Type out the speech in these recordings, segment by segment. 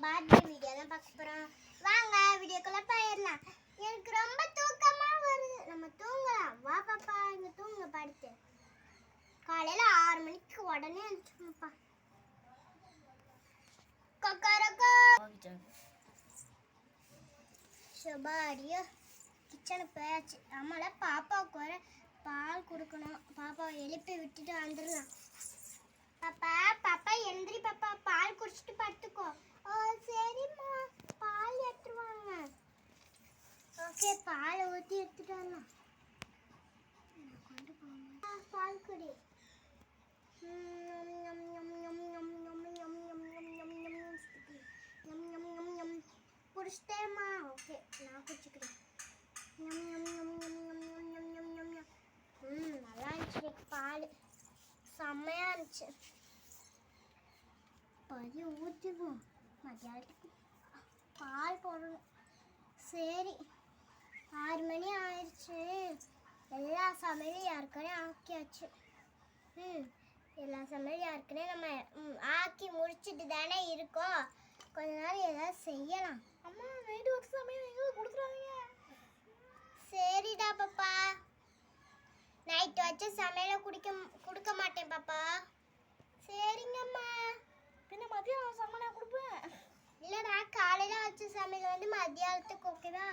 Birthday video தான் பார்க்க போறோம். வாங்க வீடியோக்குள்ள போயிடலாம். எனக்கு ரொம்ப தூக்கமா வருது. நம்ம தூங்கலாம். வா பாப்பா, இங்க தூங்க படுத்து. காலையில 6 மணிக்கு உடனே எழுந்துச்சுப்பா. கொக்கரக்கோ சுபாடியோ கிச்சனுக்கு போயாச்சு. நம்மள பாப்பாவுக்கு வர பால் கொடுக்கணும். பாப்பாவை எழுப்பி விட்டுட்டு வந்துடலாம். பாப்பா பாப்பா எந்திரி பாப்பா, பால் குடிச்சிட்டு படுத்துக்கோ. ஓ சரிம்மா, பால் எடுத்துருவாங்க. ஓகே, பால் ஊற்றி எடுத்துட்டு வரலாம். கொண்டு போங்க, பால் குடி. குடிச்சிட்டேம்மா. ஓகே, நான் குடிச்சுக்கிறேன். நல்லா இருந்துச்சு பால், செம்மையா இருந்துச்சு. பதி ஊற்றிடுவோம். மத்தியானத்துக்கு பால் போடணும். சரி, 6 மணி ஆயிடுச்சு. எல்லா சமையலும் யாருக்கனே ஆக்கியாச்சு. எல்லா சமையலும் யாருக்குனே நம்ம ஆக்கி முடிச்சுட்டு தானே இருக்கோம். கொஞ்ச நாள் ஏதாவது செய்யலாம். அம்மா நைட்டு வச்ச சமையல் எங்கே கொடுக்குறாங்க? சரிடா பாப்பா, நைட்டு வச்ச சமையலை கொடுக்க மாட்டேன் பாப்பா. சரிங்கம்மா. பின்ன மதியம் சமையலை கொடுப்பேன். இல்லைடா, காலையில் வச்ச சமையல் வந்து மத்தியானத்துக்கு ஓகேவா?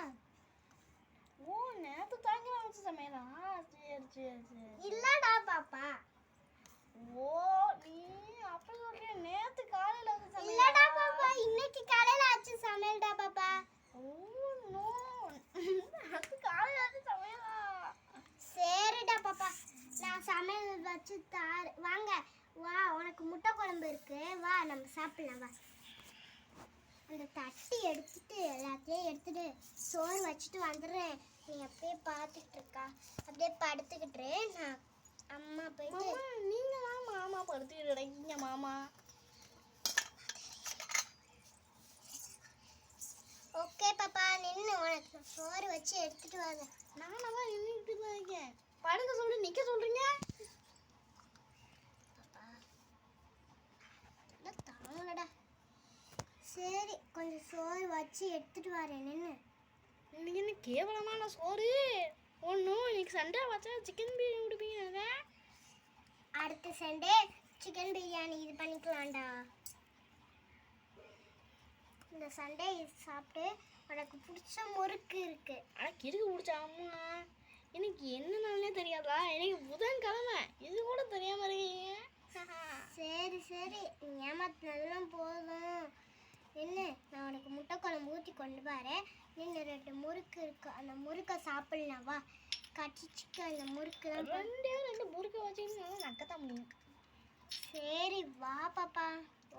ஓ, நேற்று தாங்கிலாம் வச்ச சமையலா? சரி சரி சரி. இல்லைடா பாப்பா. ஓ, நீ அப்படி சொல்றியா? நேற்று காலையில் வச்ச சமையல்? இல்லைடா பாப்பா, இன்னைக்கு காலையில் வச்ச சமையல்டா பாப்பா. ஓ நோ, அது காலையில் வச்ச சமையலா? சரிடா பாப்பா, நான் சமையல் வச்சு தாரு. வாங்க வா, உனக்கு முட்டை குழம்பு இருக்கு, வா நம்ம சாப்பிடலாம். வா, அந்த தட்டி எடுத்துட்டு எல்லாத்தையும் எடுத்துட்டு சோறு வச்சுட்டு வந்துடுறேன். நீ அப்படியே பார்த்துட்டு இருக்கா, அப்படியே படுத்துக்கிட்டு. நான் அம்மா போயிட்டு நீங்க தான் மாமா படுத்துக்கிட்டு மாமா. ஓகே பாப்பா, நின்று உனக்கு நான் சோறு வச்சு எடுத்துட்டு வாங்க. நானும் தான் நின்றுட்டு தான் இருக்கேன். படுக்க சொல்லி நிற்க சொல்றீங்க தாங்கடா. சரி, கொஞ்சம் சோறு வச்சு எடுத்துட்டு வரேன். நின்று இன்னைக்கு என்ன கேவலமான சோறு ஒன்றும். இன்னைக்கு சண்டே வச்சா சிக்கன் பிரியாணி கொடுப்பீங்க. அடுத்த சண்டே சிக்கன் பிரியாணி இது பண்ணிக்கலாம்டா. இந்த சண்டே இது சாப்பிட்டு உனக்கு பிடிச்ச முறுக்கு இருக்கு. ஆனால் கிறுக்கு பிடிச்ச அம்மா, எனக்கு என்னன்னே தெரியாதா? எனக்கு புதன்கிழமை இது கூட தெரியாம இருக்கீங்க. சரி சரி, ஏமாத்தினதெல்லாம் போதும். என்ன, நான் உனக்கு முட்டை குழம்பு ஊற்றி கொண்டு வரேன். நின்று 2 முறுக்கு இருக்கு, அந்த முறுக்கை சாப்பிடலாம். வா, கடிச்சிக்க அந்த முறுக்கு. 2 முறுக்கை வச்சுன்னு நக்கத்தான் முடியும். சரி வா பாப்பா,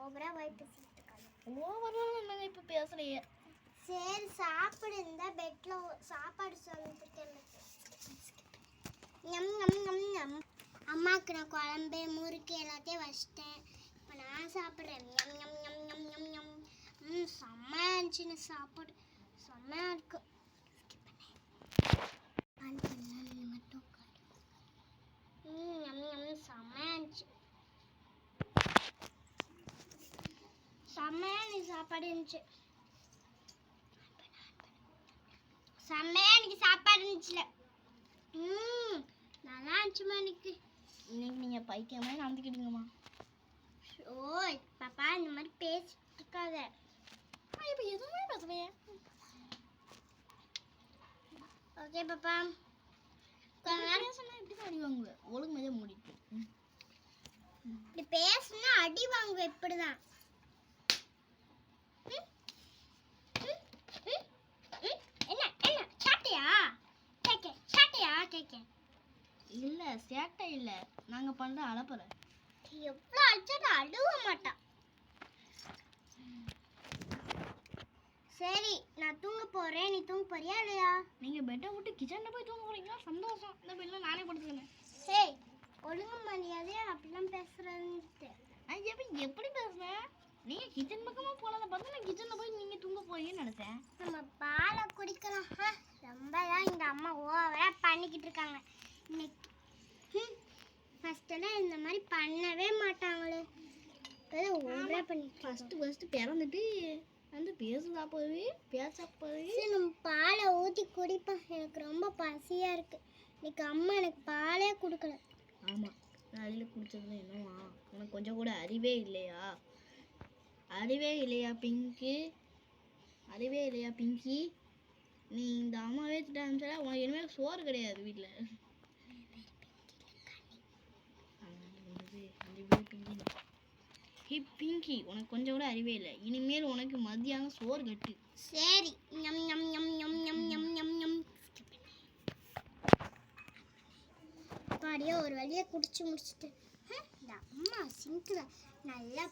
ஓவரா வாய்ப்பு சேர்த்துக்காது. ஓவராக என்னங்க இப்போ பேசுறீங்க? சரி சாப்பிடு. இந்த பெட்டில் சாப்பாடு சொல்லிட்டு அம்மாவுக்கு நான் குழம்பு முறுக்கு எல்லாத்தையும் வச்சிட்டேன். இப்போ நான் சாப்பிட்றேன். செம்மையா இருந்துச்சுன்னு சாப்பாடு, செம்மையா இருக்கு. மட்டும் செம்மையா இருந்துச்சு. செம்மையா நீ சாப்பாடு இருந்துச்சு. செம்மையா எனக்கு சாப்பாடு இருந்துச்சுல. நல்லா இருந்துச்சுமா. இன்னைக்கு நீங்க பைத்தியமா நடந்துக்கிட்டீங்கம்மா. ஓ பாப்பா, இந்த மாதிரி பேசிட்டு இருக்காத. இப்போ எதுவுமே பேசுவேன். ஓகே பாப்பா, பேசுனா எப்படி அடி வாங்குவேன்? ஒழுங்கு மேலே மூடிட்டு இப்படி பேசுனா அடி வாங்குவேன். இப்படிதான். என்ன என்ன சாட்டையா கேட்க? இல்ல சேட்டை இல்ல, நாங்க பண்ற அலப்பற. எவ்வளவு அடிச்சாலும் அழுவ மாட்டான். சரி, நான் தூங்க போறேன். நீ தூங்க போறியா இல்லையா? நீங்க பெட்டை விட்டு கிச்சன்ல போய் தூங்க போறீங்களா? சந்தோஷம். இந்த பெட்ல நானே படுத்துக்கிறேன். சரி, ஒழுங்கு மரியாதையா அப்படிலாம் பேசுறேன்ட்டு. எப்படி பேசுறேன்? நீங்க கிச்சன் பக்கமா போனதை பார்த்து நான் கிச்சன்ல போய் நீங்க தூங்க போறீங்கன்னு நினைச்சேன். நம்ம பாலை குடிக்கலாம். ரொம்பதான் எங்க அம்மா ஓவரா பண்ணிக்கிட்டு இருக்காங்க இன்னைக்கு. ஃபர்ஸ்டெல்லாம் இந்த மாதிரி பண்ணவே மாட்டாங்களே, ஓவரா பண்ணி. ஃபர்ஸ்ட் பிறந்துட்டு வந்து பேசுதா போய் பேச போய் சரி நம்ம பாலை ஊற்றி குடிப்பேன். எனக்கு ரொம்ப பசியாக இருக்கு. இன்னைக்கு அம்மா எனக்கு பாலே கொடுக்கல. ஆமாம், அடியில் குடிச்சதுல என்னவா? உனக்கு கொஞ்சம் கூட அறிவே இல்லையா? அறிவே இல்லையா பிங்கி? அறிவே இல்லையா பிங்கி? நீ இந்த அம்மாவே திட்டாச்சா உனக்கு இனிமேல் சோறு கிடையாது வீட்டில். ஹே பிங்கி, உனக்கு கொஞ்சம் கூட அறிவே இல்லை. இனிமேல் உனக்கு மத்தியானம் சோறு கட்டு. சரி. ஞம் ஞம் ஞம் ஞம் ஞம் ஞம் ஞம் ஞம். பாடியோ ஒரு வழியை குடிச்சு முடிச்சுட்டு இந்த அம்மா சிங்கில் நல்லா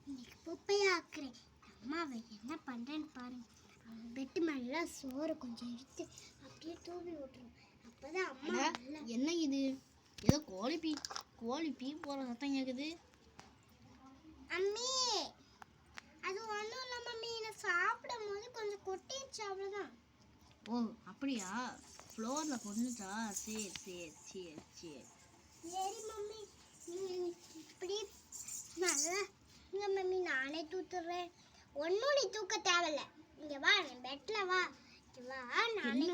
இன்னைக்கு குப்பையாக்குறேன். அம்மாவை என்ன பண்ணுறேன்னு பாருங்க. அவங்க பெட்டு மேலே சோறு கொஞ்சம் எடுத்து அப்படியே தூவி விட்டுரும். அப்போதான் அம்மா என்ன இது? ஏதோ கோழி பீ போகிற சத்தம் கேட்குது. அம்மி அது ஒன்றும் இல்லை மம்மி. நான் சாப்பிடும் போது கொஞ்சம் கொட்டிடுச்சு, அவ்வளோதான். ஓ அப்படியா? ஃப்ளோரில் கொண்டுச்சா? சரி சரி சரி சரி சரி மம்மி, இப்படி நல்லா இங்கே மம்மி நானே தூத்துடுறேன். ஒன்றும் நீ தூக்க தேவையில்ல. இங்கே வா, என் பெட்டில் வா. வா, நானே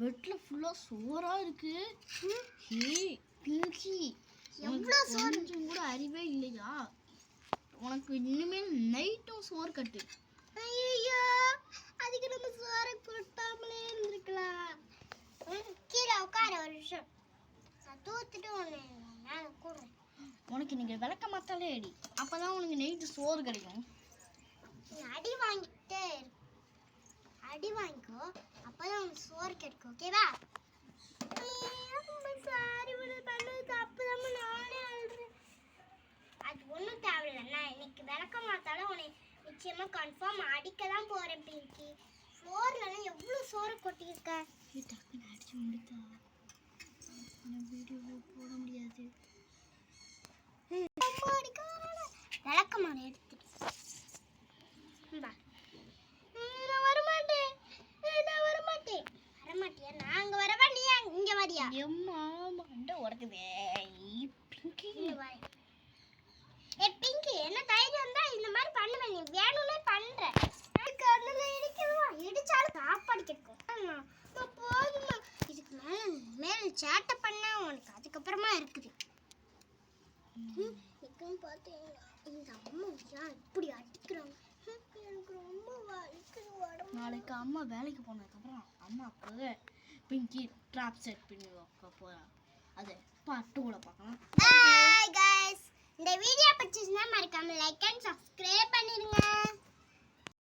பெட்டில் ஃபுல்லாக சோறாக இருக்கு. ஹே பிங்கி, எவ்வளோ சோறு? கொஞ்சம் கூட அறிவே இல்லையா? உனக்கு இனிமேல் நைட்டும் சோறு கட்டு. ஐயோ, அதுக்கு நம்ம சோறு கொடுத்தாமலே இருந்திருக்கலாம். கீழே உட்கார ஒரு நிமிஷம். தூத்துட்டு ஒன்று நான் கூடுறேன். உனக்கு நீங்கள் விளக்க மாத்தாலே அடி. அப்போ தான் உனக்கு நைட்டு சோறு கிடைக்கும். அடி வாங்கிட்டே அடி வாங்கிக்கோ, அப்போதான் உனக்கு சோறு கிடைக்கும். ஓகேவா? சாரி பண்ணது தப்பு தான், நானே அழுறேன். அது ஒன்றும் தேவையில்லை. நான் இன்னைக்கு விளக்க மாத்தாலும் உன்னை நிச்சயமாக கன்ஃபார்ம் அடிக்க தான் போகிறேன் பிங்கி. ஃப்ளோர்லாம் எவ்வளோ சோறு கொட்டியிருக்க. டக்குன்னு அடிச்சு முடித்தா வீடியோ போட முடியாது. விளக்கமான எடுத்துட்டு நான் வரமாட்டேன். நான் வரமாட்டேன். வரமாட்டியா? நான் அங்கே வரவா, நீ இங்கே வரியா? எம்மா மண்டை உடக்குதே பிங்கி. பிங்கி, என்ன தைரியம் தான் இந்த மாதிரி பண்ணுவேன்? நீ வேணும்னே பண்ற. இடிச்சாலும் சாப்பாடு கிடைக்கும். போதுமா, இதுக்கு மேல சேட்டை பண்ண உனக்கு அதுக்கப்புறமா இருக்குது. பார்த்தீங்கன்னா இந்த அம்மா இப்படி அடிக்கிறாங்க. எனக்கு ரொம்ப வலிக்குது உடம்பு. நாளைக்கு அம்மா வேலைக்கு போனதுக்கப்புறம் அம்மாவுக்கு பிங்கி ட்ராப் செட் பண்ணி வைக்க போகிறா. அதை பார்ட் 2ல பார்க்கலாம். Bye guys. இந்த வீடியோ பிடிச்சிருந்தா மறக்காம லைக் அண்ட் சப்ஸ்கிரைப்